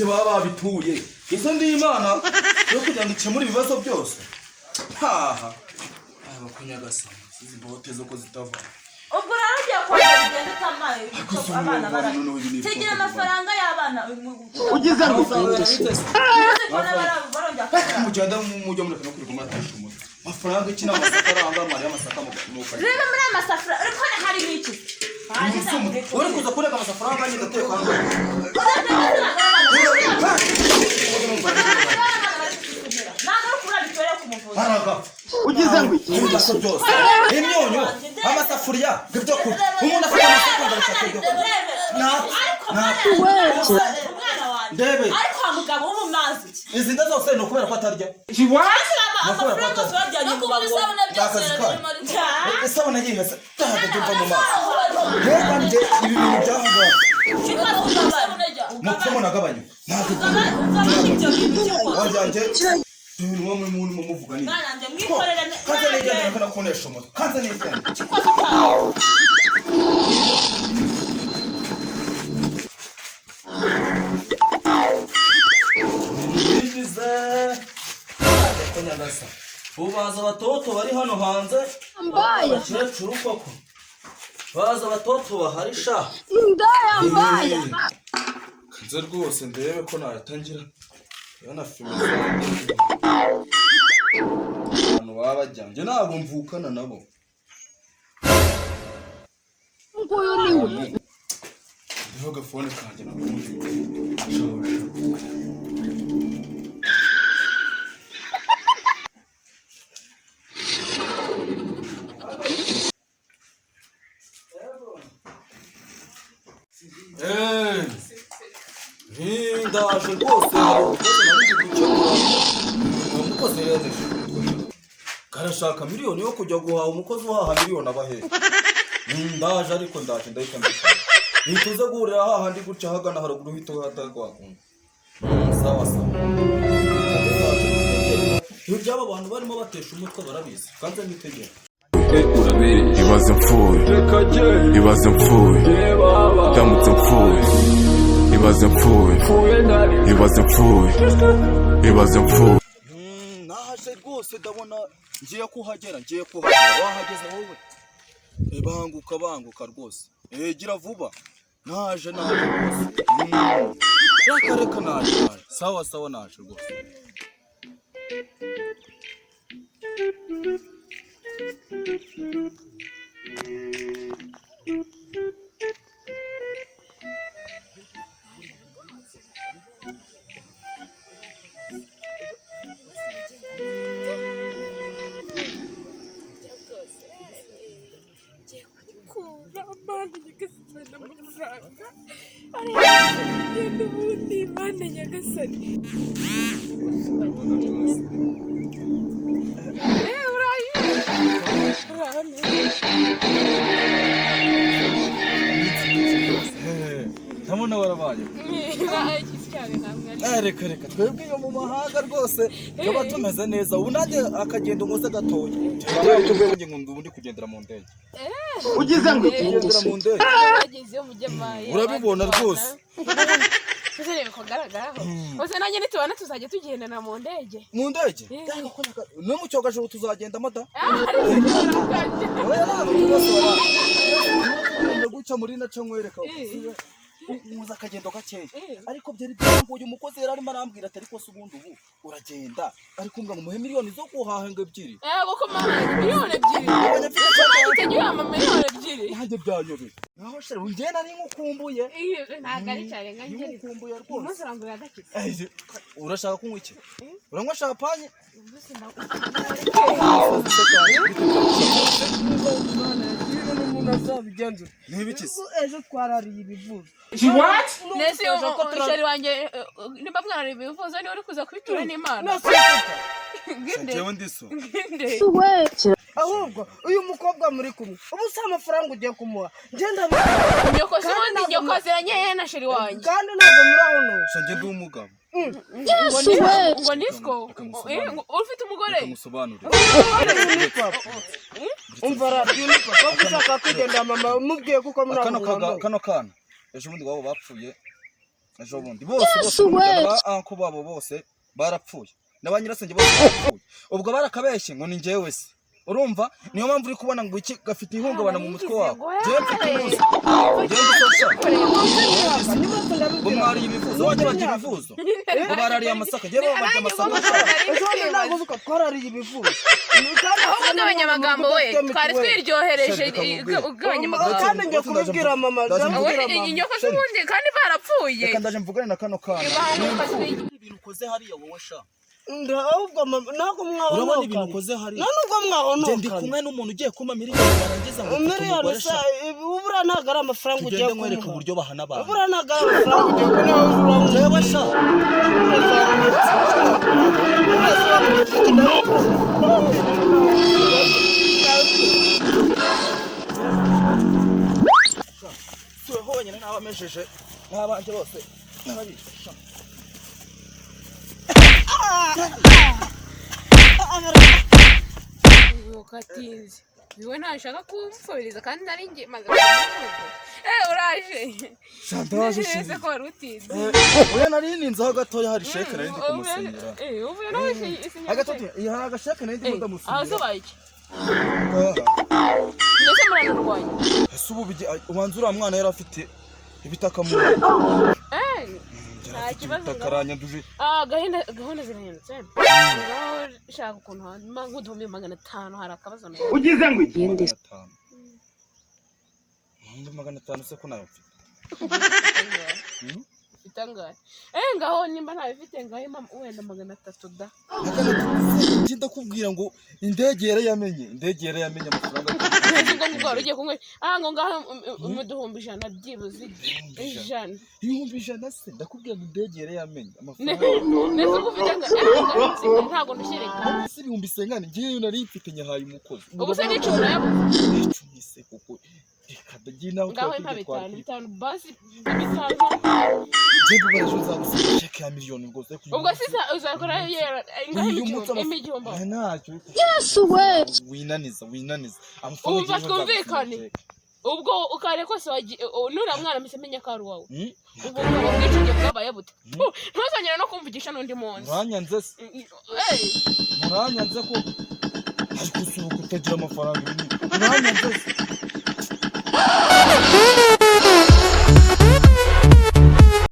baba bituye izo ndi imana yo kugira ngo ikemure ibibazo byose haha aba kunyagasana izi bote zo ko zitava ubwo rero ugiye kwagenda tamaye abana barati tegera amafaranga y'abana ugize ngo mujyada mujya muri no kuri kumatasha umutwe amafaranga iki n'amasakaranga mari y'amasaka mu kare reba muri amasafra ariko hari n'iki uri kuza kureka amafaranga nyine ateka ugize ngo ibibazo byose imyonyo amasafuriya byo kurya umuntu afite amafaranga arashaka ndebe ariko mugabo w'umumazi izi ndaza zose no kubera ko atarya amafaranga twajyanye mu bago isabona yihese taga cyumva mu maso reba nje ibi bintu byahagaze mupfumo nagabanya ntabwo wajyanje uwo muntu muvuga ni nanjye mwikorera kanze nigenda kana kunesha umutwe kanze nigenda Konyagasa ubaza batoto bari hano hanze mbaya cyecuru koko baza batoto baharisha indaya mbaya kanze rwose ndebe ko natangira yana filime hano babajyanje nabo mvukana nabo nguyu niwe ndiho gafone kanje nabo ndaje rwose umukozi yaje karashaka miliyoni yo kujya guhaha umukozi uhaha miliyoni abahe ndaje ariko ndaje ndahita mbika nituze guhurira hahandi gutya hagana haruguru hito hatagwakunda sawa sawa iyo byaba abantu barimo batesha umutwe barabizi kanze nitegera ibaze mfuye ndamutse mfuye ibaze mfuye naje rwose ndabona ngiye kuhagera wahageze wowe banguka rwose gira vuba naje rwose reka naje sawa naje rwose Tamona warabaye reka twebwe iyo mu mahanga rwose yoba tumeze neza ubu nanjye akagenda umuze gatoya tuvuye ngo ubundi kugendera mu ndege ugize ngo kugendera mu ndege urabibona rwose tuzareba ko garagaraho bose nanjye nitubana tuzajya tugendana mu ndege no mu cyogajuru tuzagenda mata guca muri naco nkwereka muza akagendo gakeya ariko byari byambuye umukozi yari arimo arambwira ati ariko se ubundi ubu uragenda ariko mbwa ngo muhe miliyoni zo kuhaha ngo ebyiri kuko miliyoni ebyiri nanjye byanyobeye naho sheri ungena ni nkukumbuye ntabwo ari cyane nka njye nkukumbuye rwose umunsi urangurira agakiza urashaka kunywa iki uranywa champagne ejo twarariye ibivuzo nese umusheri wanjye nimba mwarariye ibivuzo niwe uri kuza kwitura n'Imana jewe ndiso ahubwo uyu mukobwa muri kumwe ubu se amafaranga ugiye kumuha ngenda nyoko sibundi nyoko ziranye na sheri wanjye kandi ntabwo muri aho no sanje ndi umugabo ngo nisko ufite umugore musobanurire umva radio ni papa gushaka kugenda mama mubwiye kuko muri kano kana ejo bundi wabo bapfuye ejo bundi bose ba anko babo bose barapfuye n'abanyirasenge bose barapfuye ubwo barakabeshye ngo ni njyewe se urumva niyo mpamvu uri kubona ngo iki gafite ihungabana mu mutwe wawe ngo mwari ibivuzo wajya bagira ibivuzo ngo barariye amasaka njyewe barya amasaka naguvuga twarariye ibivuzo aho ugabanya amagambo we twari twiryohereje ugabanya amagambo kandi njye kubibwira mama inyoko z'ubundi kandi barapfuye reka ndaje mvugane na kano kana ibintu ukoze hariya wowe sha ahubwo ntabwo mwahonoka urabona ibintu ukoze hariya nubwo mwahonoka ndi kumwe n'umuntu ugiye kuma miliyoni barangiza ngo miliyoni se ubura ntabwo ari amafaranga ugiye kumuha mwereka uburyo bahana abantu ubura ntabwo ari amafaranga ugiye kumuha jewe sha tuwe honyine n'abamejeje n'abanje bose n'ababisha ukatinze niwe ntashaka kumfuriza kandi nari ngiye maze uraje shantaje nese ko wari utinze oya nari ninzaho gatoya hari sheke nari ndi kumusinyira uvuye no wisinyira agatoto iyo hari agasheke nari ndi kumusinyira ahasobaye iki ndetse muranurwanya ese ubu ubanza uriya mwana yari afite ibitaka mu nta kibazo takaranyanduje gahunda zirahindutse ngaho shaka ukuntu nk'uduhumbi 500 hari akabazo nawe ugize ngo igende 500 se ko nayo mfite ufite angahe ngaho nimba ntabifite ngaho wenda 300 da ndakubwira ngo indege yamenye amafaranga ubwo ngo wari ugiye kunywa ngo ngaho umuduhumbi 100 byibuze 100 ibihumbi 100 se ndakubwira ngo indege yamenye amafaranga nese uko ufite ntabwo ndushyirika se ibihumbi 50 ngiye nari mfite nyahaye umukozi ubu se n'icumi yabuze icumi se kuko kadagina ngaho bitanu basi bitanu jembo baraje uzagusaba check ya miliyoni rwose ubwo sisa uzakora ngaho imigihombo ntacyo yesu we winaniza amafaranga umva twumvikane ubwo ukare kose nura mwana menya ko ari wawe ubwo ubwicinge bwabaye bute ntuzongera no kumvugisha n'undi muntu muranyanze se muranyanze ko ariko usubuka utagira amafaranga muranyanze se